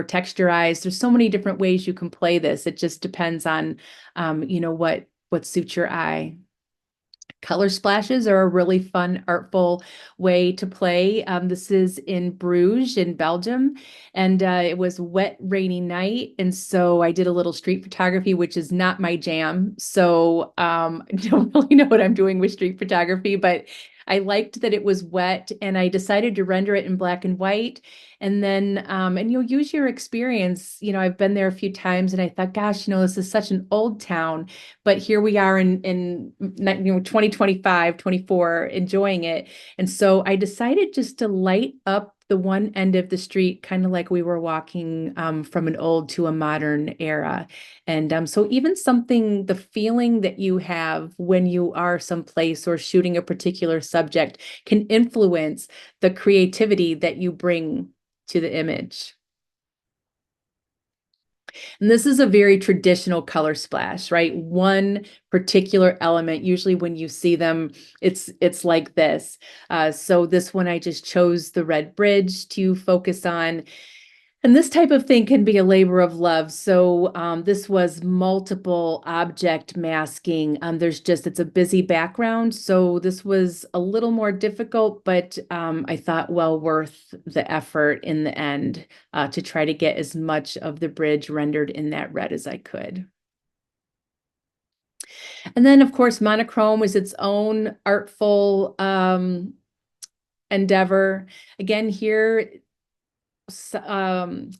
[SPEAKER 2] texturized. There's so many different ways you can play this. It just depends on, what suits your eye. Color splashes are a really fun, artful way to play. This is in Bruges in Belgium, and it was wet, rainy night. And so I did a little street photography, which is not my jam. So I don't really know what I'm doing with street photography, but I liked that it was wet, and I decided to render it in black and white. And then, and you'll use your experience. I've been there a few times, and I thought, gosh, this is such an old town, but here we are in 2025, 24, enjoying it. And so I decided just to light up the one end of the street, kind of like we were walking from an old to a modern era. And so even something, the feeling that you have when you are someplace or shooting a particular subject can influence the creativity that you bring to the image. And this is a very traditional color splash, right? One particular element. Usually when you see them, it's like this. So this one, I just chose the red bridge to focus on. And this type of thing can be a labor of love. So this was multiple object masking. It's a busy background. So this was a little more difficult, but I thought well worth the effort in the end to try to get as much of the bridge rendered in that red as I could. And then, of course, monochrome is its own artful endeavor. Again, here,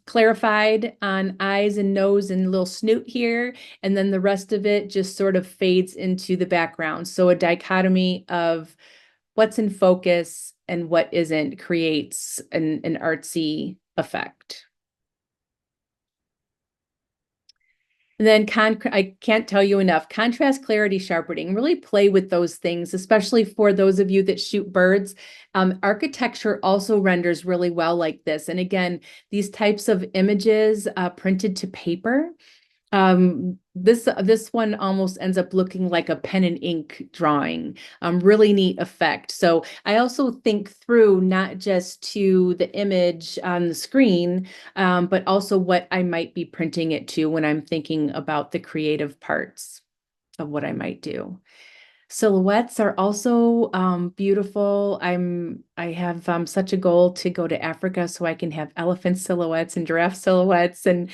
[SPEAKER 2] clarified on eyes and nose and little snoot here, and then the rest of it just sort of fades into the background. So a dichotomy of what's in focus and what isn't creates an artsy effect. And then I can't tell you enough, contrast, clarity, sharpening, really play with those things, especially for those of you that shoot birds. Architecture also renders really well like this. And again, these types of images printed to paper, this one almost ends up looking like a pen and ink drawing. Really neat effect. So I also think through not just to the image on the screen, but also what I might be printing it to when I'm thinking about the creative parts of what I might do. Silhouettes are also beautiful. I have such a goal to go to Africa so I can have elephant silhouettes and giraffe silhouettes, and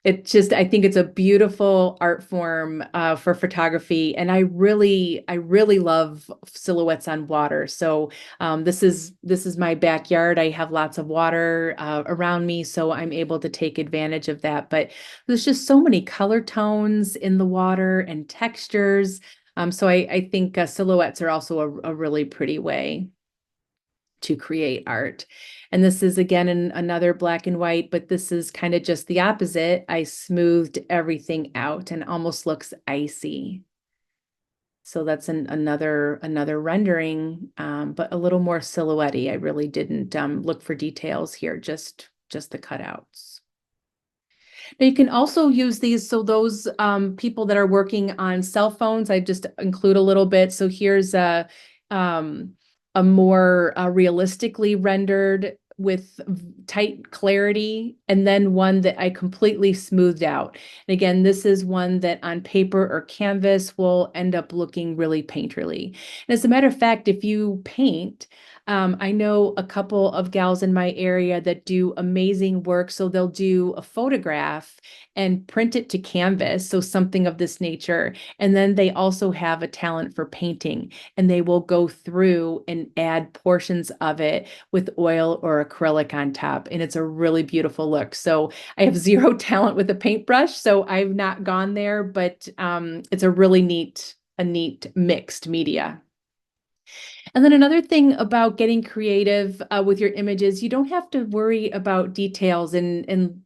[SPEAKER 2] I think it's a beautiful art form for photography, and I really love silhouettes on water. So this is my backyard. I have lots of water around me, so I'm able to take advantage of that. But there's just so many color tones in the water and textures. So I think silhouettes are also a really pretty way to create art. And this is again in another black and white, but this is kind of just the opposite. I smoothed everything out and almost looks icy. So that's another rendering, but a little more silhouette-y. I really didn't look for details here, just the cutouts. Now you can also use these. So those people that are working on cell phones, I just include a little bit. So here's um, a more realistically rendered with tight clarity, and then one that I completely smoothed out. And again, this is one that on paper or canvas will end up looking really painterly. And as a matter of fact, if you paint, I know a couple of gals in my area that do amazing work. So they'll do a photograph and print it to canvas, so something of this nature. And then they also have a talent for painting, and they will go through and add portions of it with oil or acrylic on top. And it's a really beautiful look. So I have zero talent with a paintbrush, so I've not gone there, but it's a really neat mixed media. And then another thing about getting creative with your images, you don't have to worry about details and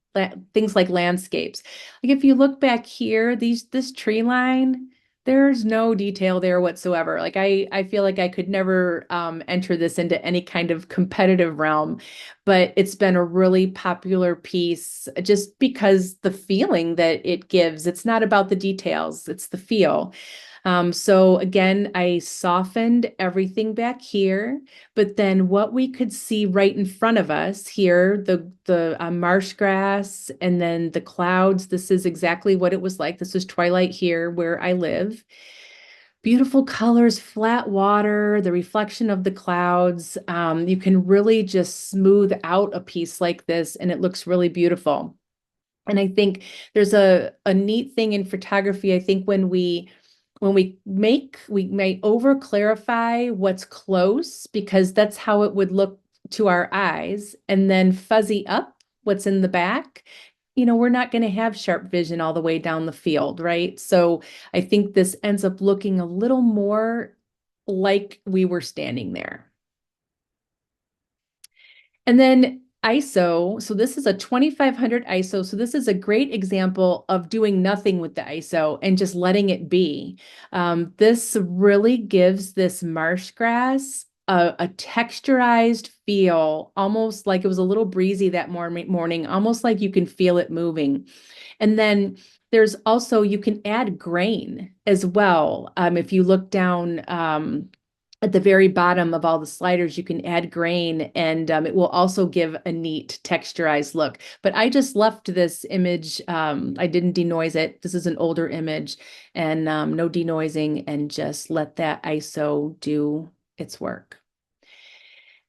[SPEAKER 2] things like landscapes. Like if you look back here, this tree line, there's no detail there whatsoever. Like I feel like I could never enter this into any kind of competitive realm, but it's been a really popular piece just because the feeling that it gives. It's not about the details, it's the feel. So again, I softened everything back here, but then what we could see right in front of us here, the marsh grass and then the clouds, this is exactly what it was like. This is twilight here where I live. Beautiful colors, flat water, the reflection of the clouds. You can really just smooth out a piece like this and it looks really beautiful. And I think there's a neat thing in photography. I think we may over clarify what's close because that's how it would look to our eyes, and then fuzzy up what's in the back. We're not going to have sharp vision all the way down the field, right? So I think this ends up looking a little more like we were standing there. And then ISO, so this is a 2500 ISO. So this is a great example of doing nothing with the ISO and just letting it be. This really gives this marsh grass a texturized feel, almost like it was a little breezy that morning, almost like you can feel it moving. And then there's also, you can add grain as well. If you look down, at the very bottom of all the sliders, you can add grain and it will also give a neat texturized look. But I just left this image. I didn't denoise it. This is an older image and no denoising, and just let that ISO do its work.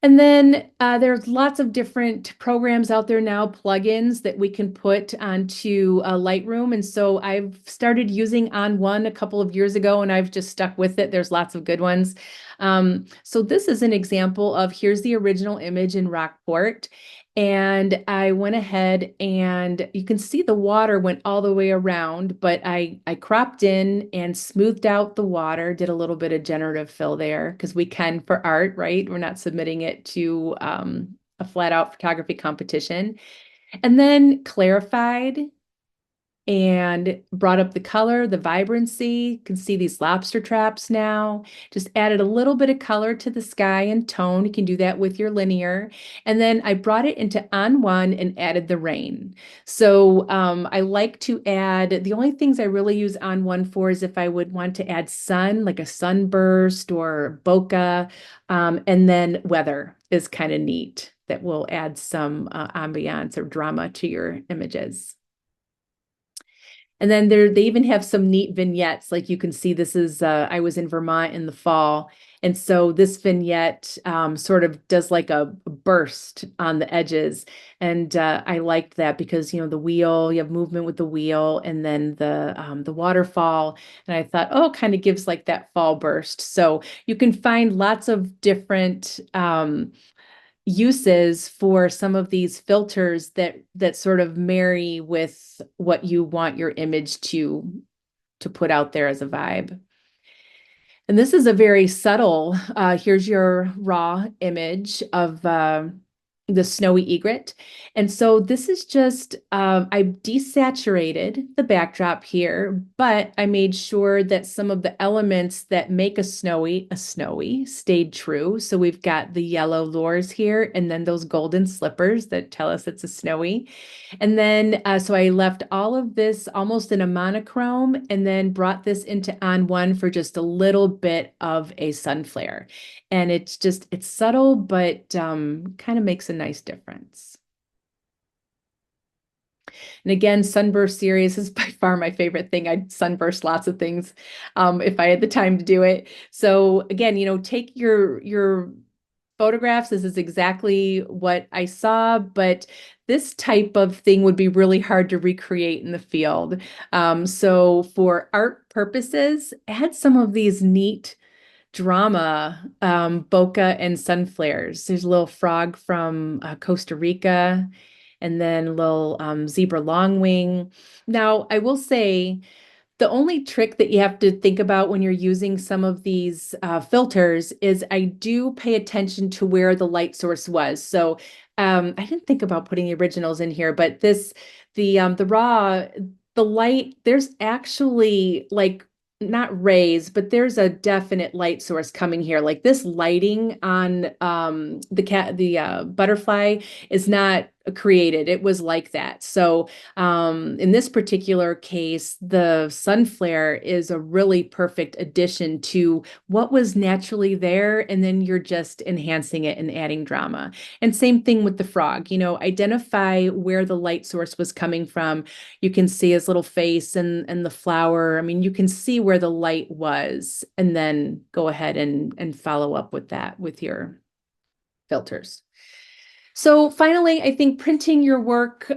[SPEAKER 2] And then there's lots of different programs out there now, plugins that we can put onto Lightroom. And so I've started using On1 a couple of years ago, and I've just stuck with it. There's lots of good ones. So this is an example of, here's the original image in Rockport. And I went ahead and you can see the water went all the way around, but I cropped in and smoothed out the water, did a little bit of generative fill there because we can for art, right? We're not submitting it to a flat out photography competition. And then clarified and brought up the color, the vibrancy. You can see these lobster traps now. Just added a little bit of color to the sky and tone. You can do that with your linear. And then I brought it into On1 and added the rain. So I like to add, the only things I really use On1 for is if I would want to add sun, like a sunburst or bokeh. And then weather is kind of neat. That will add some ambiance or drama to your images. And then they even have some neat vignettes. Like you can see, this is, I was in Vermont in the fall. And so this vignette sort of does like a burst on the edges. And I liked that because, the wheel, you have movement with the wheel and then the waterfall. And I thought, oh, kind of gives like that fall burst. So you can find lots of different uses for some of these filters that sort of marry with what you want your image to put out there as a vibe. And this is a very subtle, here's your raw image of the snowy egret. And so this is just, I desaturated the backdrop here, but I made sure that some of the elements that make a snowy stayed true. So we've got the yellow lures here, and then those golden slippers that tell us it's a snowy. And then, so I left all of this almost in a monochrome and then brought this into on one for just a little bit of a sun flare. And it's subtle, but kind of makes a nice difference. And again, sunburst series is by far my favorite thing. I'd sunburst lots of things if I had the time to do it. So again, take your photographs. This is exactly what I saw, but this type of thing would be really hard to recreate in the field. So for art purposes, add some of these neat drama, bokeh and sun flares. There's a little frog from Costa Rica, and then little zebra longwing. Now, I will say the only trick that you have to think about when you're using some of these filters is I do pay attention to where the light source was. So I didn't think about putting the originals in here, but the raw, the light, there's actually like not rays, but there's a definite light source coming here. Like this lighting on the butterfly is not created. It was like that. So in this particular case, the sun flare is a really perfect addition to what was naturally there, and then you're just enhancing it and adding drama. And same thing with the frog, identify where the light source was coming from. You can see his little face and the flower. I mean, you can see where the light was, and then go ahead and follow up with that with your filters. So finally, I think printing your work,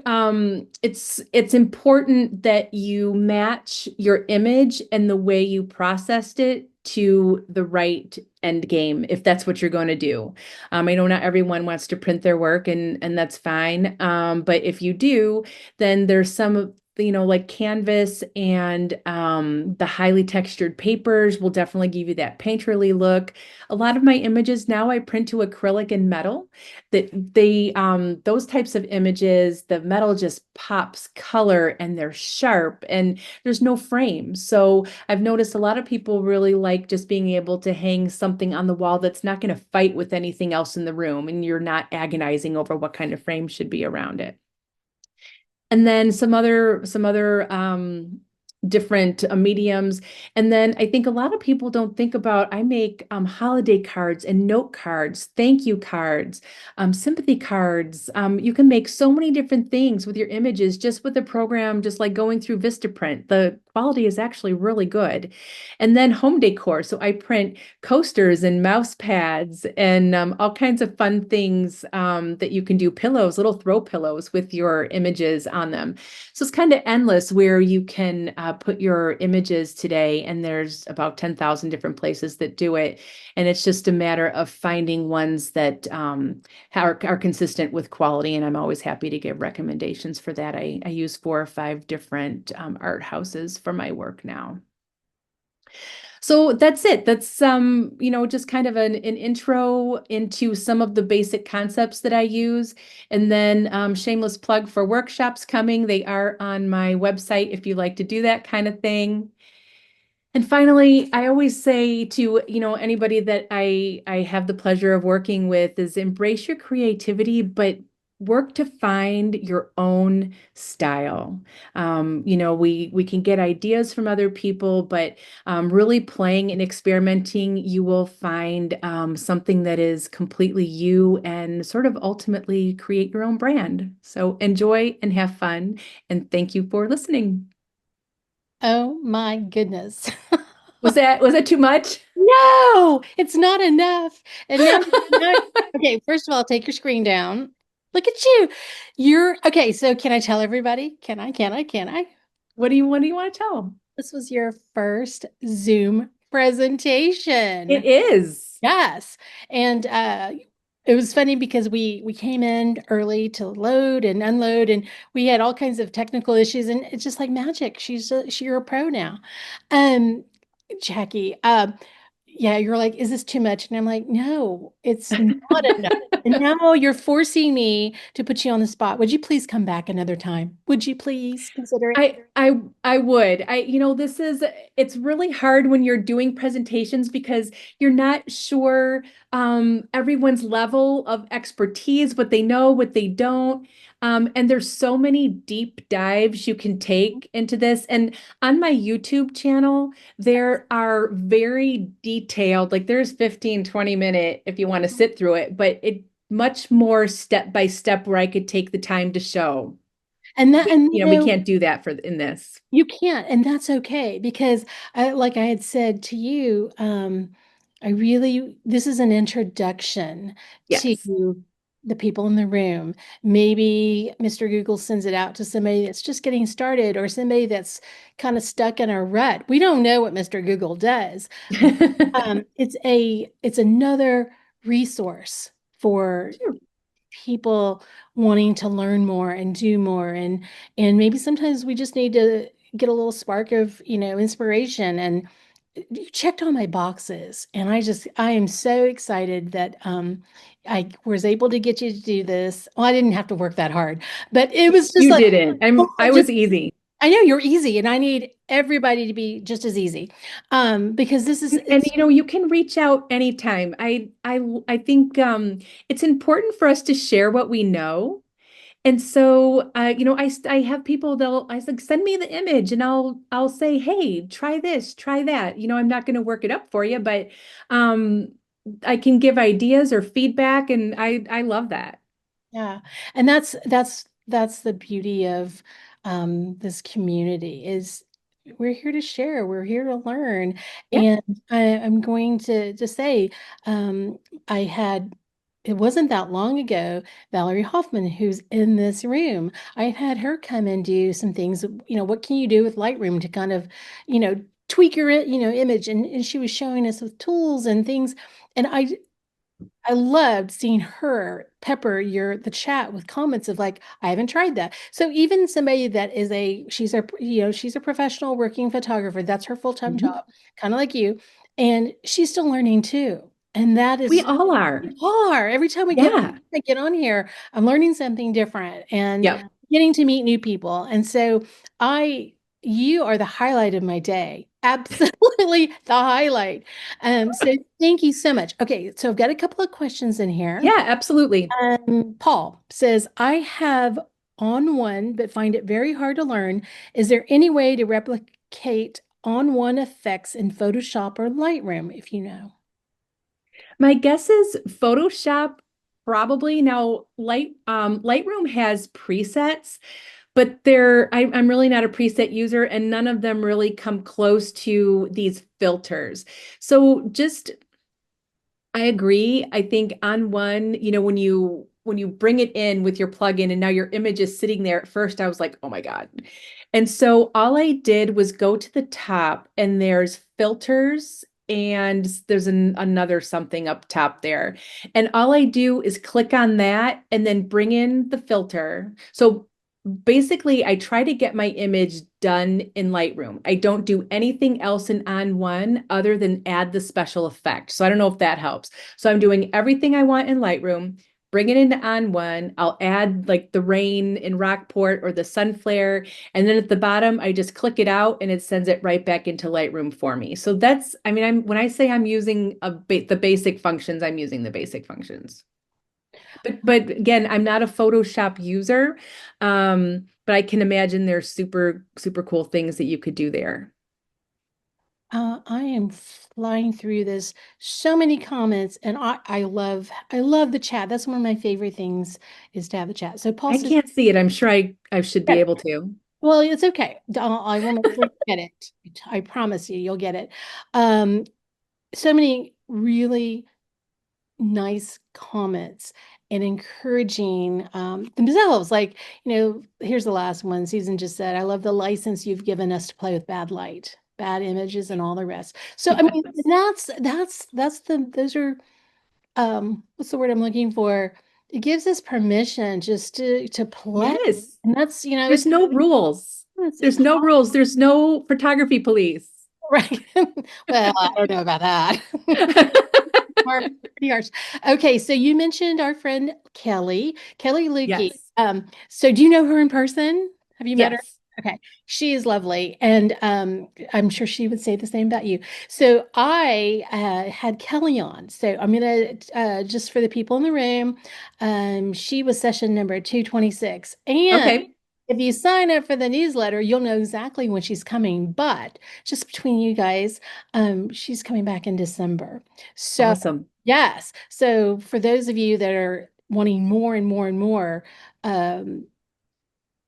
[SPEAKER 2] it's important that you match your image and the way you processed it to the right end game, if that's what you're going to do. I know not everyone wants to print their work, and that's fine. But if you do, then there's some like canvas and the highly textured papers will definitely give you that painterly look. A lot of my images now I print to acrylic and metal. That those types of images, the metal just pops color and they're sharp and there's no frame. So I've noticed a lot of people really like just being able to hang something on the wall that's not going to fight with anything else in the room, and you're not agonizing over what kind of frame should be around it. And then some other different mediums. And then I think a lot of people don't think about, I make holiday cards and note cards, thank you cards, sympathy cards. You can make so many different things with your images just with the program, just like going through Vistaprint. The quality is actually really good. And then home decor. So I print coasters and mouse pads and all kinds of fun things that you can do, pillows, little throw pillows with your images on them. So it's kind of endless where you can put your images today, and there's about 10,000 different places that do it. And it's just a matter of finding ones that are consistent with quality. And I'm always happy to give recommendations for that. I use 4 or 5 different art houses for my work now. So that's it. That's just kind of an intro into some of the basic concepts that I use. And then shameless plug for workshops coming. They are on my website if you like to do that kind of thing. And finally, I always say to, anybody that I have the pleasure of working with is embrace your creativity, but work to find your own style. We can get ideas from other people, but really playing and experimenting, you will find something that is completely you and sort of ultimately create your own brand. So enjoy and have fun, and thank you for listening.
[SPEAKER 1] Oh my goodness.
[SPEAKER 2] Was that too much?
[SPEAKER 1] No, it's not enough. And now, okay, first of all, take your screen down. Look at you. You're okay. So can I tell everybody? Can I?
[SPEAKER 2] What do you want to tell them?
[SPEAKER 1] This was your first Zoom presentation.
[SPEAKER 2] It is.
[SPEAKER 1] Yes. And it was funny because we came in early to load and unload and we had all kinds of technical issues and it's just like magic. You're a pro now. Um Jackie, yeah, you're like, is this too much? And I'm like, no, it's not enough. And now you're forcing me to put you on the spot. Would you please come back another time? Would you please consider it?
[SPEAKER 2] I would. It's really hard when you're doing presentations because you're not sure everyone's level of expertise, what they know, what they don't. And there's so many deep dives you can take into this. And on my YouTube channel, there are very detailed, like there's 15, 20 minute if you want to sit through it, but it much more step by step where I could take the time to show.
[SPEAKER 1] And that, and
[SPEAKER 2] We can't do that for in this.
[SPEAKER 1] you can't, and that's okay because like I had said to you, this is an introduction
[SPEAKER 2] Yes.
[SPEAKER 1] to the people in the room. Maybe Mr. Google sends it out to somebody that's just getting started or somebody that's kind of stuck in a rut. We don't know what Mr. Google does. It's another resource for
[SPEAKER 2] Sure.
[SPEAKER 1] people wanting to learn more and do more and maybe sometimes we just need to get a little spark of inspiration and you checked all my boxes and I am so excited that I was able to get you to do this. Well, I didn't have to work that hard, but it was just
[SPEAKER 2] You
[SPEAKER 1] like,
[SPEAKER 2] didn't. I
[SPEAKER 1] just
[SPEAKER 2] was easy.
[SPEAKER 1] I know you're easy and I need everybody to be just as easy because this is
[SPEAKER 2] And
[SPEAKER 1] it's
[SPEAKER 2] you can reach out anytime. I think it's important for us to share what we know. And so I have people I was like, send me the image and I'll say, hey, try this, try that. I'm not going to work it up for you, but um I can give ideas or feedback and I love that.
[SPEAKER 1] Yeah, and that's the beauty of this community is we're here to share, we're here to learn,
[SPEAKER 2] Yeah.
[SPEAKER 1] and I'm going to say um, I had it wasn't that long ago Valerie Hoffman, who's in this room, I had her come and do some things. What can you do with Lightroom to kind of tweak your image, and she was showing us with tools and things, and I loved seeing her pepper the chat with comments of like, I haven't tried that. So even somebody that is she's a professional working photographer. That's her full-time
[SPEAKER 2] Mhm.
[SPEAKER 1] job, kind of like you. And she's still learning too. And that
[SPEAKER 2] We
[SPEAKER 1] is
[SPEAKER 2] all are.
[SPEAKER 1] hard. Every time
[SPEAKER 2] Yeah.
[SPEAKER 1] I get on here, I'm learning something different and
[SPEAKER 2] Yep.
[SPEAKER 1] getting to meet new people. And so I, you are the highlight of my day. Absolutely the highlight. So thank you so much. Okay, so I've got a couple of questions in here.
[SPEAKER 2] Yeah, absolutely.
[SPEAKER 1] Paul says, I have on one, but find it very hard to learn. Is there any way to replicate on one effects in Photoshop or Lightroom, if you know?
[SPEAKER 2] My guess is Photoshop probably. Now Lightroom has presets, but I'm really not a preset user and none of them really come close to these filters. So just I agree. I think on one, when you bring it in with your plugin and now your image is sitting there, at first I was like, oh my God. And so all I did was go to the top and there's filters and there's another something up top there. And all I do is click on that and then bring in the filter. So basically, I try to get my image done in Lightroom. I don't do anything else in On One other than add the special effect. So I don't know if that helps. So I'm doing everything I want in Lightroom, bring it into On One. I'll add like the rain in Rockport or the sun flare. And then at the bottom, I just click it out and it sends it right back into Lightroom for me. So when I say I'm using the basic functions, I'm using the basic functions. But again, I'm not a Photoshop user. But I can imagine there's super, super cool things that you could do there.
[SPEAKER 1] I am flying through this. So many comments, and I love the chat. That's one of my favorite things is to have the chat. So Paul
[SPEAKER 2] I
[SPEAKER 1] says,
[SPEAKER 2] can't see it. I'm sure I should be
[SPEAKER 1] yeah,
[SPEAKER 2] able to.
[SPEAKER 1] Well, it's okay. I will make sure you get it. I promise you, you'll get it. Um, so many really nice comments and encouraging themselves. Like, here's the last one. Susan just said, I love the license you've given us to play with bad light, bad images, and all the rest. So, I mean,
[SPEAKER 2] Yes.
[SPEAKER 1] those are, what's the word I'm looking for? It gives us permission just to play.
[SPEAKER 2] Yes.
[SPEAKER 1] And that's,
[SPEAKER 2] There's no rules.
[SPEAKER 1] it's
[SPEAKER 2] There's no rules. There's no photography police.
[SPEAKER 1] right. Well, I don't know about that. Harsh, pretty harsh. Okay, so you mentioned our friend Kelly Lukey.
[SPEAKER 2] Yes.
[SPEAKER 1] So do you know her in person? Have you met her?
[SPEAKER 2] Yes.
[SPEAKER 1] Okay, she is lovely, and I'm sure she would say the same about you. So I had Kelly on. So I'm gonna just for the people in the room, she was session number 226, and
[SPEAKER 2] Okay.
[SPEAKER 1] if you sign up for the newsletter, you'll know exactly when she's coming. But just between you guys, she's coming back in December. So
[SPEAKER 2] Awesome.
[SPEAKER 1] yes. So for those of you that are wanting more and more and more, um,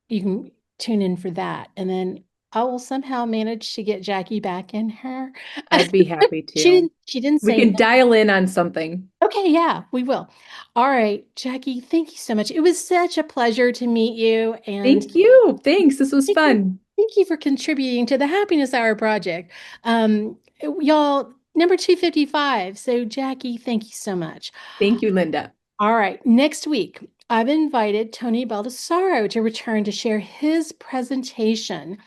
[SPEAKER 1] you can tune in for that. And then I will somehow manage to get Jackie back in her.
[SPEAKER 2] I'd be happy
[SPEAKER 1] She
[SPEAKER 2] to.
[SPEAKER 1] didn't
[SPEAKER 2] We
[SPEAKER 1] say
[SPEAKER 2] can
[SPEAKER 1] no.
[SPEAKER 2] dial in on something.
[SPEAKER 1] Okay, yeah, we will. All right, Jackie, thank you so much. It was such a pleasure to meet you, and
[SPEAKER 2] Thank you. Thanks. This was
[SPEAKER 1] thank you,
[SPEAKER 2] fun.
[SPEAKER 1] thank you for contributing to the Happiness Hour project. Y'all, number 255. So, Jackie, thank you so much.
[SPEAKER 2] Thank you, Linda.
[SPEAKER 1] All right, next week, I've invited Tony Baldessaro to return to share his presentation.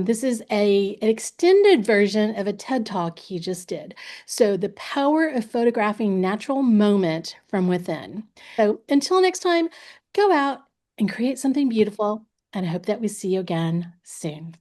[SPEAKER 1] This is an extended version of a TED Talk he just did. So, the power of photographing natural moment from within. So, until next time, go out and create something beautiful, and I hope that we see you again soon.